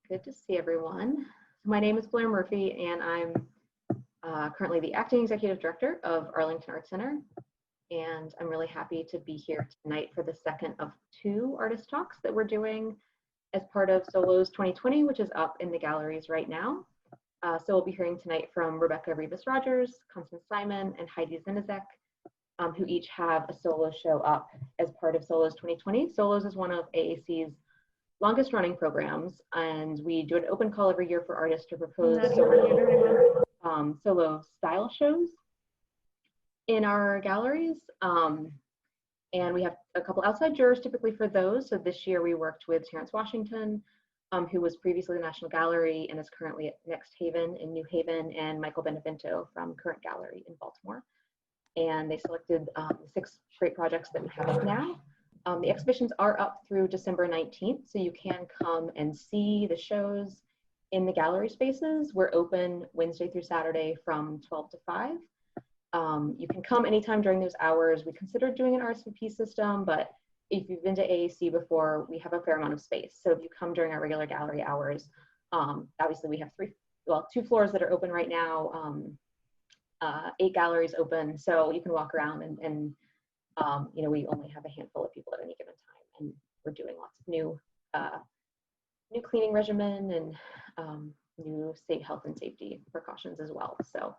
Good to see everyone. My name is Blair Murphy, and I'm currently the Acting Executive Director of Arlington Arts Center. And I'm really happy to be here tonight for the second of two artist talks that we're doing as part of SOLOS 2020, which is up in the galleries right now. So we'll be hearing tonight from Rebecca Rivas-Rogers, Constance Simon, and Heidi Zinizek, who each have a solo show up as part of SOLOS 2020. SOLOS is one of AAC's longest running programs, and we do an open call every year for artists to propose solo style shows in our galleries. And we have a couple outside jurors typically for those. So this year we worked with Terrence Washington, who was previously the National Gallery and is currently at Next Haven in New Haven, and Michael Benevento from Current Gallery in Baltimore. And they selected 6 great projects that we have up now. The exhibitions are up through December 19th, so you can come and see the shows in the gallery spaces. We're open Wednesday through Saturday from 12 to 5. You can come anytime during those hours. We considered doing an RSVP system, but if you've been to AAC before, we have a fair amount of space. So if you come during our regular gallery hours, obviously we have 2 floors that are open right now, 8 galleries open, so you can walk around and you know, we only have a handful of people at any given time, and we're doing lots of new cleaning regimen and new health and safety precautions as well. So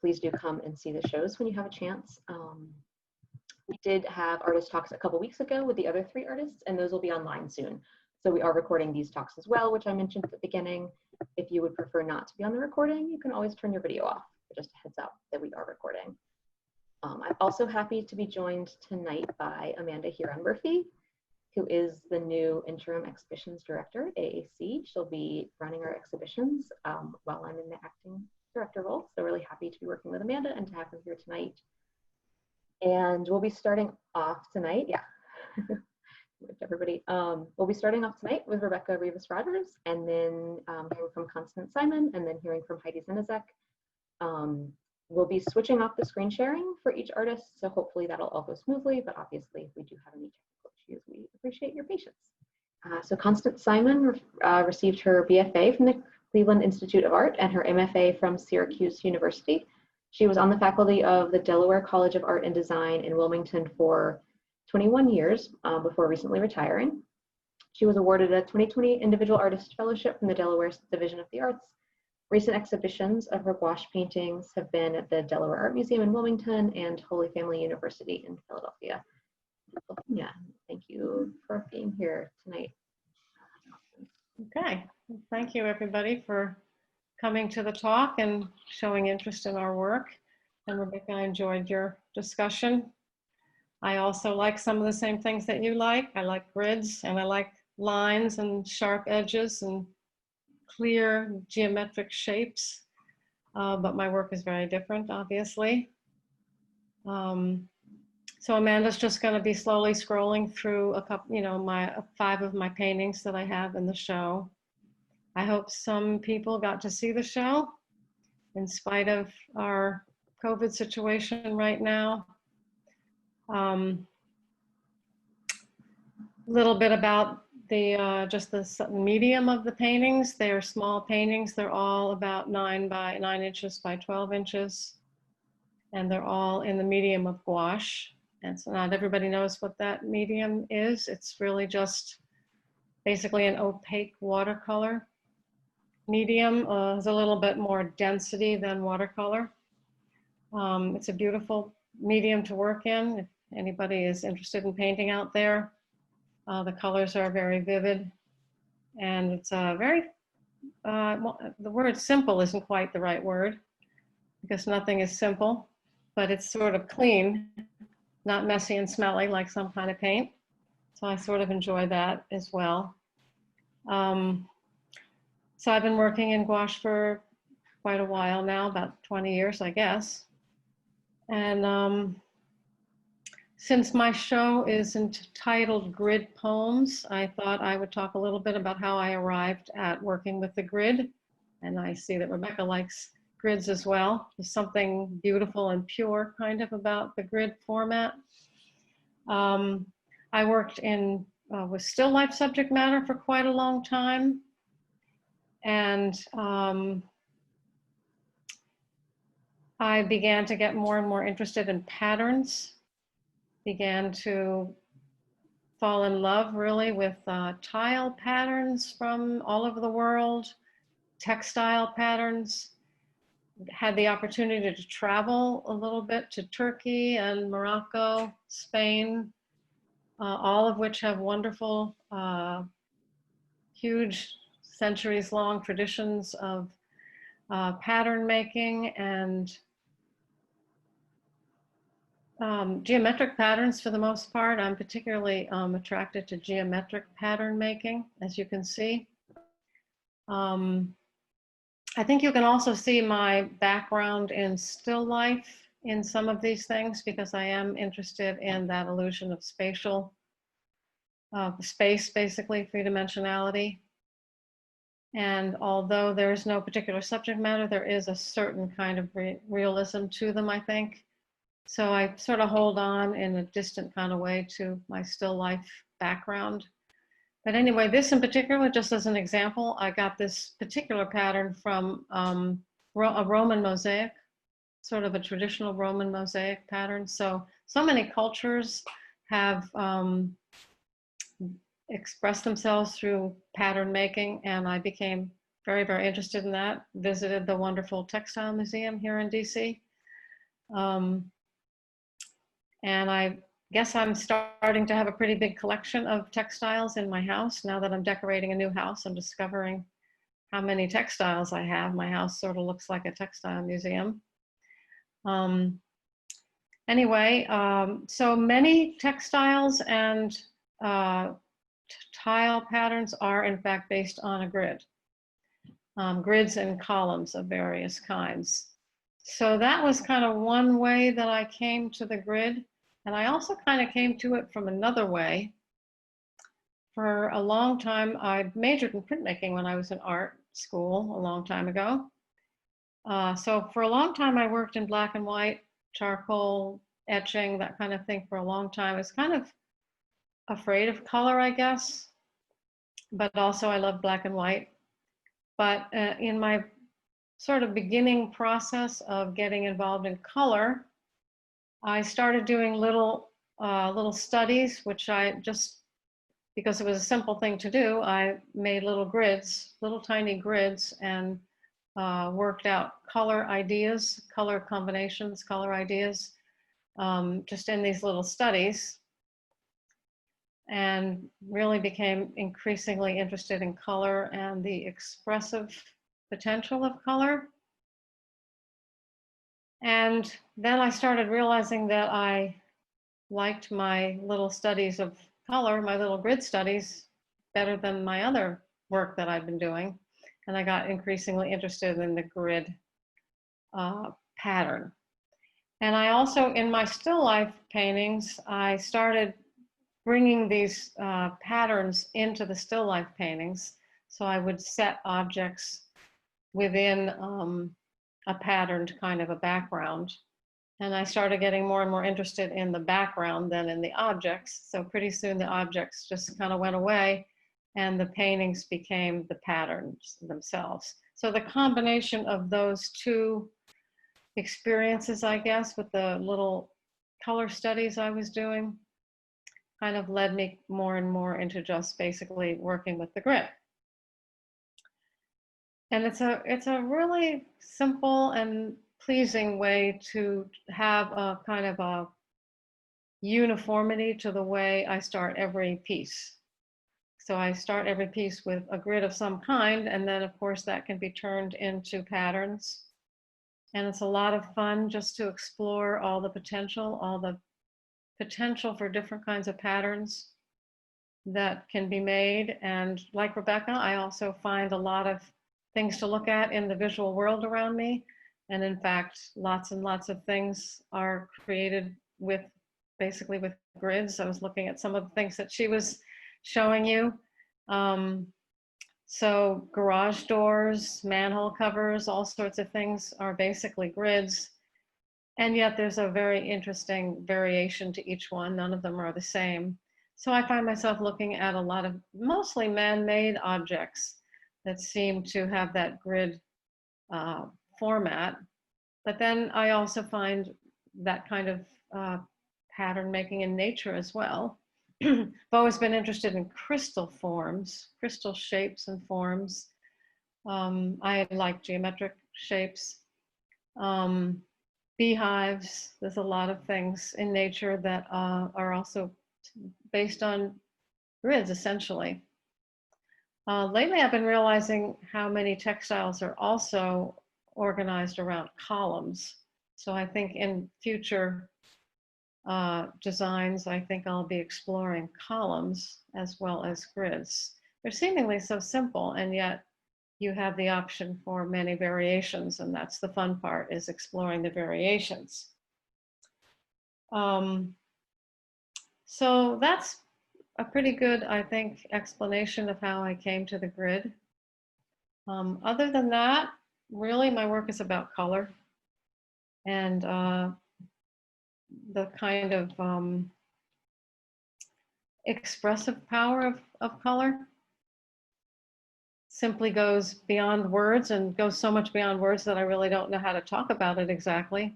please do come and see the shows when you have a chance. We did have artist talks a couple weeks ago with the other 3 artists, and those will be online soon. So we are recording these talks as well, which I mentioned at the beginning. If you would prefer not to be on the recording, you can always turn your video off. Just a heads up that we are recording. I'm also happy to be joined tonight by Amanda Huron-Murphy, who is the new interim exhibitions director at AAC. She'll be running our exhibitions while I'm in the acting director role. So really happy to be working with Amanda and to have her here tonight. And we'll be starting off tonight. Yeah, everybody. We'll be starting off tonight with Rebecca Rivas-Rogers, and then hearing from Constance Simon, and then hearing from Heidi Zinizek. We'll be switching off the screen sharing for each artist, so hopefully that'll all go smoothly, but obviously if we do have any technical issues, we appreciate your patience. So Constance Simon received her BFA from the Cleveland Institute of Art and her MFA from Syracuse University. She was on the faculty of the Delaware College of Art and Design in Wilmington for 21 years before recently retiring. She was awarded a 2020 Individual Artist Fellowship from the Delaware Division of the Arts. Recent exhibitions of her gouache paintings have been at the Delaware Art Museum in Wilmington and Holy Family University in Philadelphia. Yeah, thank you for being here tonight. Okay, well, thank you everybody for coming to the talk and showing interest in our work. And Rebecca, I enjoyed your discussion. I also like some of the same things that you like. I like grids, and I like lines and sharp edges and clear geometric shapes, but my work is very different, obviously. So Amanda's just going to be slowly scrolling through a couple, you know, 5 of my paintings that I have in the show. I hope some people got to see the show in spite of our COVID situation right now. Little bit about just the medium of the paintings. They are small paintings. They're all about 9 inches by 12 inches. And they're all in the medium of gouache. And so not everybody knows what that medium is. It's really just basically an opaque watercolor medium. Has a little bit more density than watercolor. It's a beautiful medium to work in. If anybody is interested in painting out there, the colors are very vivid, and it's very, well, the word simple isn't quite the right word, because nothing is simple, but it's sort of clean, not messy and smelly like some kind of paint. So I sort of enjoy that as well. So I've been working in gouache for quite a while now, about 20 years, I guess. And since my show is entitled Grid Poems, I thought I would talk a little bit about how I arrived at working with the grid. And I see that Rebecca likes grids as well. There's something beautiful and pure kind of about the grid format. I worked with still life subject matter for quite a long time. And I began to get more and more interested in patterns, began to fall in love really with tile patterns from all over the world, textile patterns. Had the opportunity to travel a little bit to Turkey and Morocco, Spain, all of which have wonderful, huge, centuries-long traditions of pattern making and geometric patterns for the most part. I'm particularly attracted to geometric pattern making, as you can see. I think you can also see my background in still life in some of these things because I am interested in that illusion of spatial space, basically, three-dimensionality. And although there is no particular subject matter, there is a certain kind of realism to them, I think. So I sort of hold on in a distant kind of way to my still life background. But anyway, this in particular, just as an example, I got this particular pattern from a Roman mosaic, sort of a traditional Roman mosaic pattern. So many cultures have expressed themselves through pattern making, and I became very, very interested in that. Visited the wonderful Textile Museum here in DC. And I guess I'm starting to have a pretty big collection of textiles in my house. Now that I'm decorating a new house, I'm discovering how many textiles I have. My house sort of looks like a textile museum. Anyway, so many textiles and tile patterns are in fact based on a grid. Grids and columns of various kinds. So that was kind of one way that I came to the grid. And I also kind of came to it from another way. For a long time, I majored in printmaking when I was in art school a long time ago. So for a long time, I worked in black and white, charcoal, etching, that kind of thing for a long time. I was kind of afraid of color, I guess, but also I love black and white. But in my sort of beginning process of getting involved in color, I started doing little studies, which I just, because it was a simple thing to do, I made little grids, little tiny grids, and worked out color ideas, color combinations, color ideas, just in these little studies, and really became increasingly interested in color and the expressive potential of color. And then I started realizing that I liked my little studies of color, my little grid studies, better than my other work that I've been doing. And I got increasingly interested in the grid pattern. And I also, in my still life paintings, I started bringing these patterns into the still life paintings. So I would set objects within a patterned kind of a background. And I started getting more and more interested in the background than in the objects. So pretty soon the objects just kind of went away and the paintings became the patterns themselves. So the combination of those two experiences, I guess, with the little color studies I was doing, kind of led me more and more into just basically working with the grid. And it's a really simple and pleasing way to have a kind of a uniformity to the way I start every piece. So I start every piece with a grid of some kind, and then of course that can be turned into patterns. And it's a lot of fun just to explore all the potential for different kinds of patterns that can be made. And like Rebecca, I also find a lot of things to look at in the visual world around me. And in fact, lots and lots of things are created with basically with grids. I was looking at some of the things that she was showing you. So garage doors, manhole covers, all sorts of things are basically grids. And yet there's a very interesting variation to each one. None of them are the same. So I find myself looking at a lot of mostly man-made objects that seem to have that grid format. But then I also find that kind of pattern making in nature as well. I've always been interested in crystal forms, crystal shapes and forms. I like geometric shapes. Beehives, there's a lot of things in nature that are also based on grids, essentially. Lately, I've been realizing how many textiles are also organized around columns. So I think in future designs, I think I'll be exploring columns as well as grids. They're seemingly so simple, and yet you have the option for many variations, and that's the fun part, is exploring the variations. So that's a pretty good, I think, explanation of how I came to the grid. Other than that, really my work is about color and the kind of expressive power of color. Simply goes beyond words and goes so much beyond words that I really don't know how to talk about it exactly.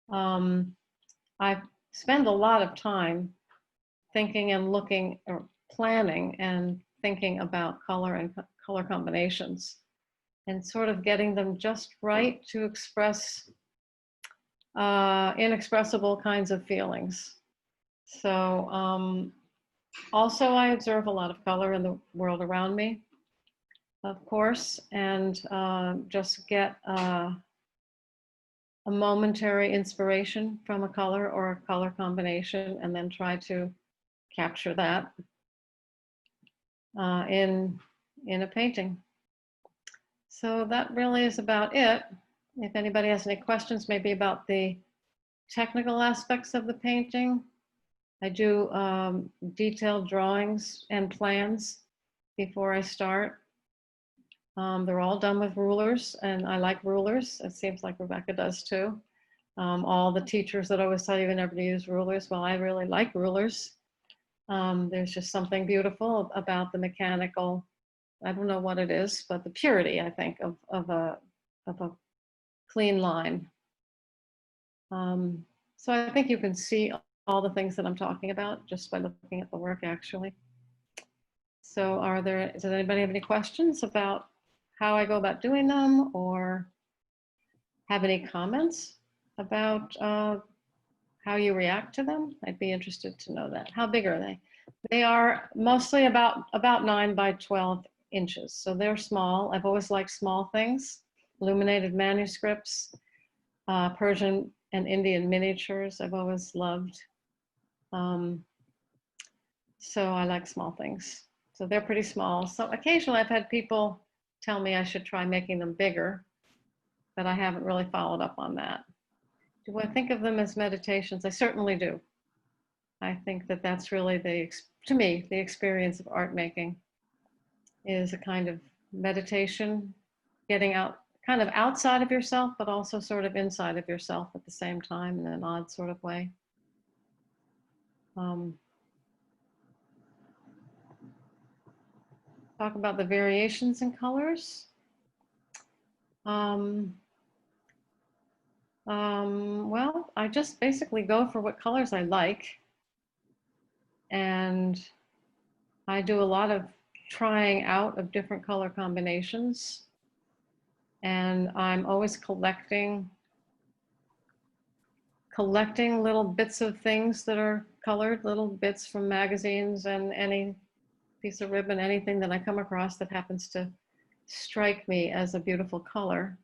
I spend a lot of time thinking and looking or planning and thinking about color and color combinations and sort of getting them just right to express inexpressible kinds of feelings. So also I observe a lot of color in the world around me, of course, and just get a momentary inspiration from a color or a color combination and then try to capture that in a painting. So that really is about it. If anybody has any questions, maybe about the technical aspects of the painting, I do detailed drawings and plans before I start. They're all done with rulers, and I like rulers. It seems like Rebecca does too. All the teachers that always tell you never to use rulers, well, I really like rulers. There's just something beautiful about the mechanical, I don't know what it is, but the purity, I think, of a clean line. So I think you can see all the things that I'm talking about just by looking at the work, actually. So does anybody have any questions about how I go about doing them, or have any comments about how you react to them? I'd be interested to know that. How big are they? They are mostly about 9 by 12 inches. So they're small. I've always liked small things, illuminated manuscripts, Persian and Indian miniatures I've always loved. So I like small things. So they're pretty small. So occasionally I've had people tell me I should try making them bigger, but I haven't really followed up on that. Do I think of them as meditations? I certainly do. I think that that's really to me, the experience of art making is a kind of meditation, getting out, kind of outside of yourself, but also sort of inside of yourself at the same time in an odd sort of way. Talk about the variations in colors. Well, I just basically go for what colors I like. And I do a lot of trying out of different color combinations. And I'm always collecting little bits of things that are colored, little bits from magazines and any piece of ribbon, anything that I come across that happens to strike me as a beautiful color.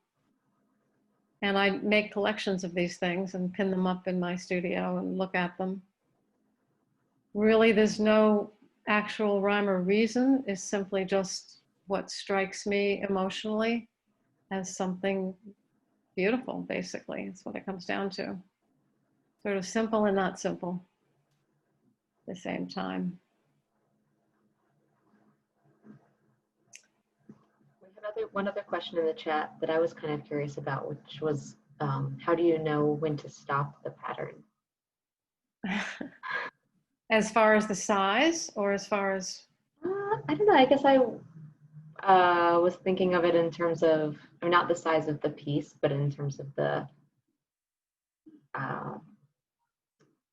And I make collections of these things and pin them up in my studio and look at them. Really, there's no actual rhyme or reason. It's simply just what strikes me emotionally as something beautiful, basically. It's what it comes down to. Sort of simple and not simple at the same time. We have one other question in the chat that I was kind of curious about, which was, how do you know when to stop the pattern? As far as the size, or as far as? I don't know. I guess I was thinking of it in terms of, I mean, not the size of the piece, but in terms of uh,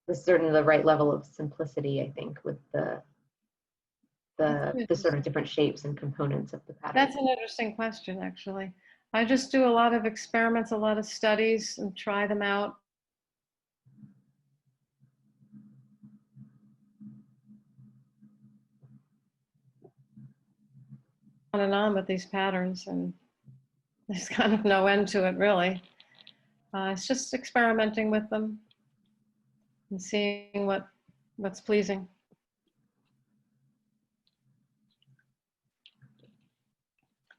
the right level of simplicity, I think, with the sort of different shapes and components of the pattern. That's an interesting question, actually. I just do a lot of experiments, a lot of studies, and try them out. On and on with these patterns, and there's kind of no end to it, really. It's just experimenting with them and seeing what's pleasing.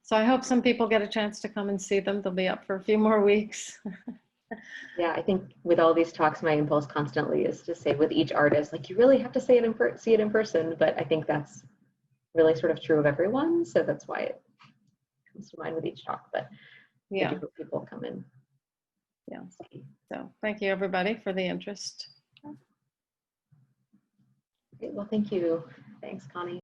So I hope some people get a chance to come and see them. They'll be up for a few more weeks. Yeah, I think with all these talks, my impulse constantly is to say with each artist, like, you really have to see it in person. But I think that's really sort of true of everyone. So that's why it comes to mind with each talk. But Yeah. I do hope people come in. Yeah. So thank you, everybody, for the interest. Okay, well, thank you. Thanks, Connie.